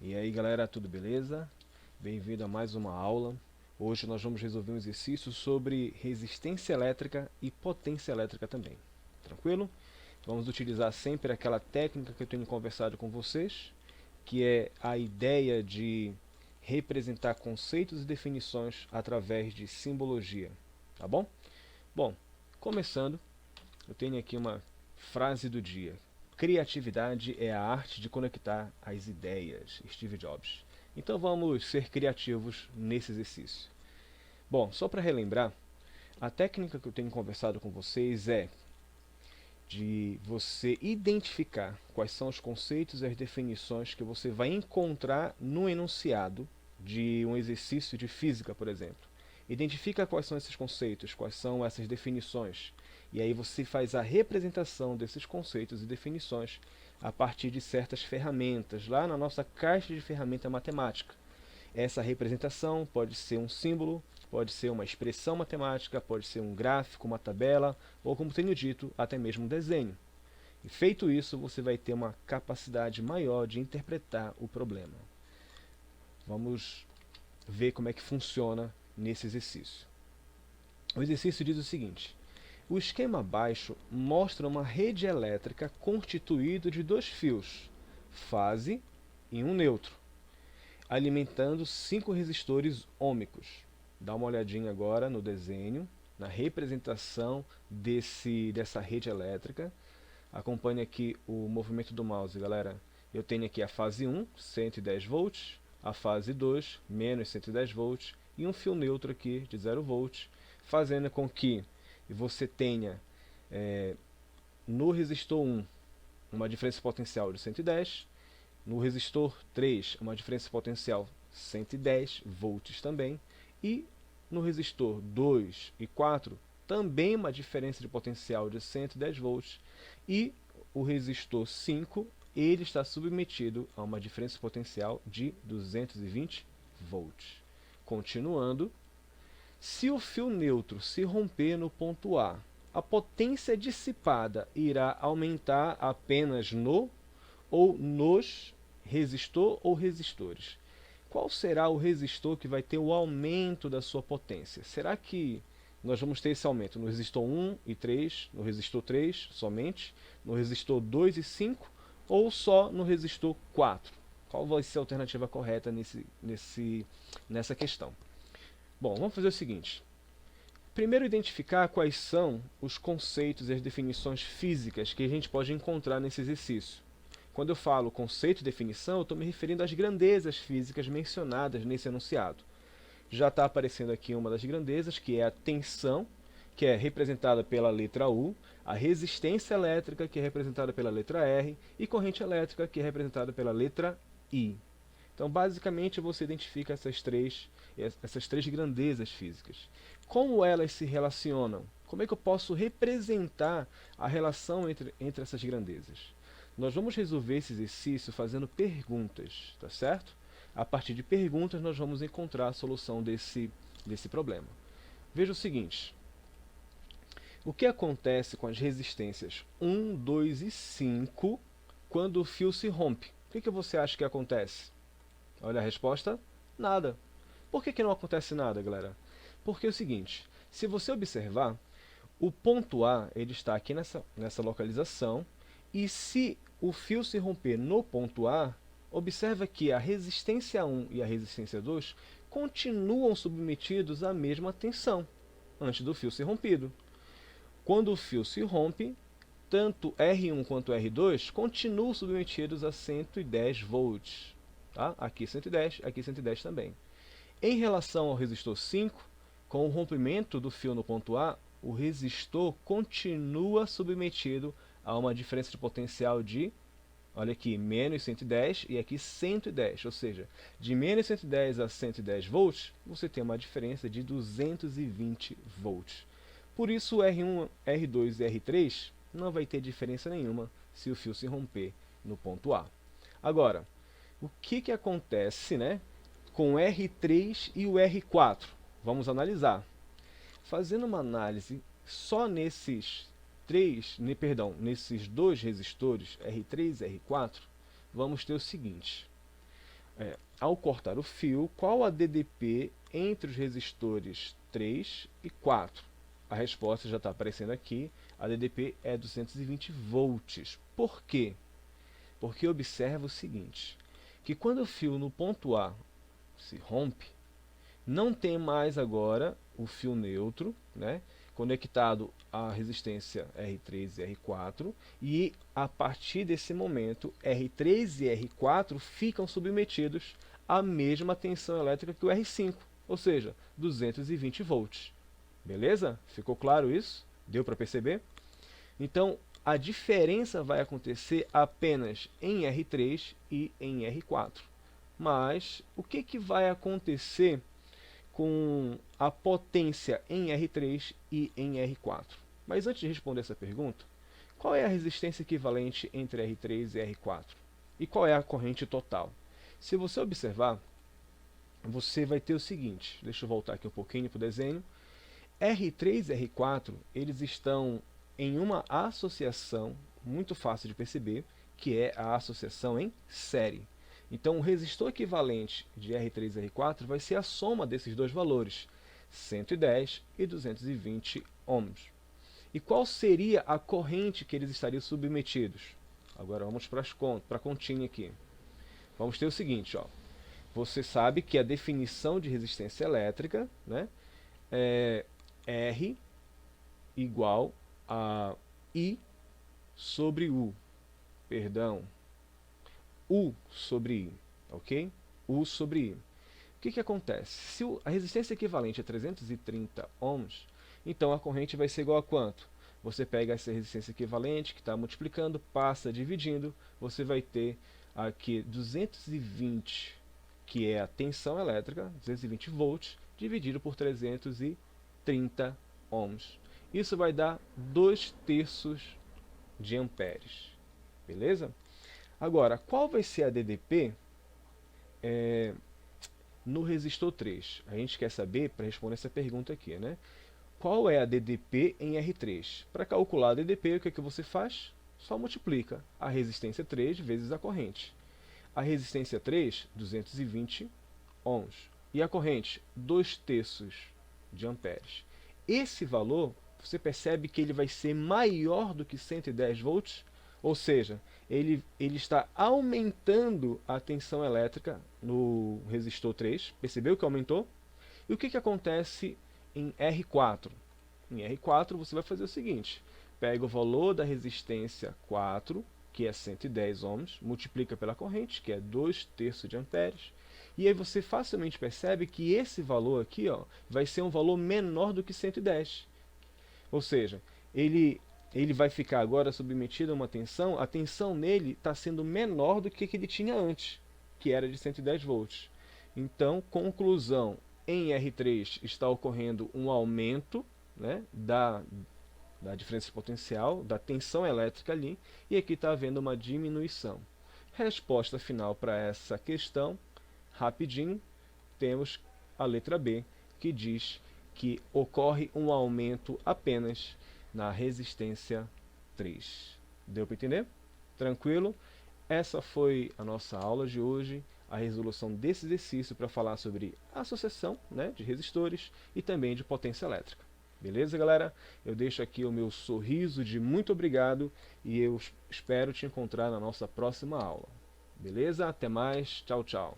E aí galera, tudo beleza? Bem-vindo a mais uma aula. Hoje nós vamos resolver um exercício sobre resistência elétrica e potência elétrica também. Tranquilo? Vamos utilizar sempre aquela técnica que eu tenho conversado com vocês, que é a ideia de representar conceitos e definições através de simbologia. Tá bom? Bom, começando, eu tenho aqui uma frase do dia. Criatividade é a arte de conectar as ideias. Steve Jobs. Então vamos ser criativos nesse exercício. Bom, só para relembrar, a técnica que eu tenho conversado com vocês é de você identificar quais são os conceitos e as definições que você vai encontrar no enunciado de um exercício de física, por exemplo. Identifica quais são esses conceitos, quais são essas definições, e aí você faz a representação desses conceitos e definições a partir de certas ferramentas, lá na nossa caixa de ferramenta matemática. Essa representação pode ser um símbolo, pode ser uma expressão matemática, pode ser um gráfico, uma tabela, ou como tenho dito, até mesmo um desenho. E feito isso, você vai ter uma capacidade maior de interpretar o problema. Vamos ver como é que funciona nesse exercício. O exercício diz o seguinte: o esquema abaixo mostra uma rede elétrica constituída de dois fios, fase e um neutro, alimentando 5 resistores ôhmicos. Dá uma olhadinha agora no desenho, na representação dessa rede elétrica. Acompanhe aqui o movimento do mouse, galera. Eu tenho aqui a fase 1, 110 volts, a fase 2, menos 110 volts, e um fio neutro aqui de 0 volts, fazendo com que você tenha no resistor 1 uma diferença potencial de 110, no resistor 3 uma diferença potencial 110 volts também, e no resistor 2 e 4 também uma diferença de potencial de 110 volts, e o resistor 5 ele está submetido a uma diferença potencial de 220 volts. Continuando, se o fio neutro se romper no ponto A potência dissipada irá aumentar apenas no ou nos resistor ou resistores. Qual será o resistor que vai ter o aumento da sua potência? Será que nós vamos ter esse aumento no resistor 1 e 3, no resistor 3 somente, no resistor 2 e 5, ou só no resistor 4? Qual vai ser a alternativa correta nessa questão? Bom, vamos fazer o seguinte. Primeiro, identificar quais são os conceitos e as definições físicas que a gente pode encontrar nesse exercício. Quando eu falo conceito e definição, eu estou me referindo às grandezas físicas mencionadas nesse enunciado. Já está aparecendo aqui uma das grandezas, que é a tensão, que é representada pela letra U, a resistência elétrica, que é representada pela letra R, e corrente elétrica, que é representada pela letra I. Então, basicamente, você identifica essas três grandezas físicas. Como elas se relacionam? Como é que eu posso representar a relação entre essas grandezas? Nós vamos resolver esse exercício fazendo perguntas, tá certo? A partir de perguntas, nós vamos encontrar a solução desse problema. Veja o seguinte: o que acontece com as resistências 1, 2 e 5 quando o fio se rompe? O que você acha que acontece? Olha a resposta: nada. Por que não acontece nada, galera? Porque é o seguinte, se você observar, o ponto A ele está aqui nessa localização, e se o fio se romper no ponto A, observa que a resistência 1 e a resistência 2 continuam submetidos à mesma tensão antes do fio ser rompido. Quando o fio se rompe, tanto R1 quanto R2 continuam submetidos a 110 volts. Tá? Aqui 110, aqui 110 também. Em relação ao resistor 5, com o rompimento do fio no ponto A, o resistor continua submetido a uma diferença de potencial de, olha aqui, menos 110 e aqui 110, ou seja, de menos 110 a 110 volts, você tem uma diferença de 220 volts. Por isso, R1, R2 e R3 não vai ter diferença nenhuma se o fio se romper no ponto A. Agora, o que acontece, né, com o R3 e o R4? Vamos analisar. Fazendo uma análise só nesses dois resistores, R3 e R4, vamos ter o seguinte. ao cortar o fio, qual a DDP entre os resistores 3 e 4? A resposta já está aparecendo aqui, a DDP é 220 volts. Por quê? Porque observa o seguinte, que quando o fio no ponto A se rompe, não tem mais agora o fio neutro, né, conectado à resistência R3 e R4, e a partir desse momento R3 e R4 ficam submetidos à mesma tensão elétrica que o R5, ou seja, 220 volts. Beleza? Ficou claro isso? Deu para perceber? Então, a diferença vai acontecer apenas em R3 e em R4. Mas, o que vai acontecer com a potência em R3 e em R4? Mas antes de responder essa pergunta, qual é a resistência equivalente entre R3 e R4? E qual é a corrente total? Se você observar, você vai ter o seguinte, deixa eu voltar aqui um pouquinho para o desenho. R3 e R4, eles estão em uma associação muito fácil de perceber, que é a associação em série. Então, o resistor equivalente de R3 e R4 vai ser a soma desses dois valores, 110 e 220 ohms. E qual seria a corrente que eles estariam submetidos? Agora vamos para a continha aqui. Vamos ter o seguinte, ó. Você sabe que a definição de resistência elétrica, né, é R igual a I sobre U. Perdão. U sobre I, ok? U sobre I. O que acontece? Se a resistência equivalente é 330 ohms, então a corrente vai ser igual a quanto? Você pega essa resistência equivalente, que está multiplicando, passa dividindo, você vai ter aqui 220, que é a tensão elétrica, 220 volts, dividido por 330 ohms. Isso vai dar 2/3 de amperes. Beleza? Agora, qual vai ser a DDP no resistor 3? A gente quer saber, para responder essa pergunta aqui, né? Qual é a DDP em R3? Para calcular a DDP, o que você faz? Só multiplica a resistência 3 vezes a corrente. A resistência 3, 220 ohms. E a corrente, 2/3 de amperes. Esse valor, você percebe que ele vai ser maior do que 110 volts? Ou seja, ele está aumentando a tensão elétrica no resistor 3. Percebeu que aumentou? E o que acontece em R4? Em R4 você vai fazer o seguinte, pega o valor da resistência 4, que é 110 ohms, multiplica pela corrente, que é 2/3 de amperes, e aí você facilmente percebe que esse valor aqui, ó, vai ser um valor menor do que 110. Ou seja, ele vai ficar agora submetido a uma tensão, a tensão nele está sendo menor do que ele tinha antes, que era de 110 volts. Então, conclusão, em R3 está ocorrendo um aumento, né, da diferença de potencial, da tensão elétrica ali, e aqui está havendo uma diminuição. Resposta final para essa questão, rapidinho, temos a letra B, que diz que ocorre um aumento apenas na resistência 3. Deu para entender? Tranquilo? Essa foi a nossa aula de hoje, a resolução desse exercício para falar sobre associação, né, de resistores e também de potência elétrica. Beleza, galera? Eu deixo aqui o meu sorriso de muito obrigado e eu espero te encontrar na nossa próxima aula. Beleza? Até mais. Tchau, tchau.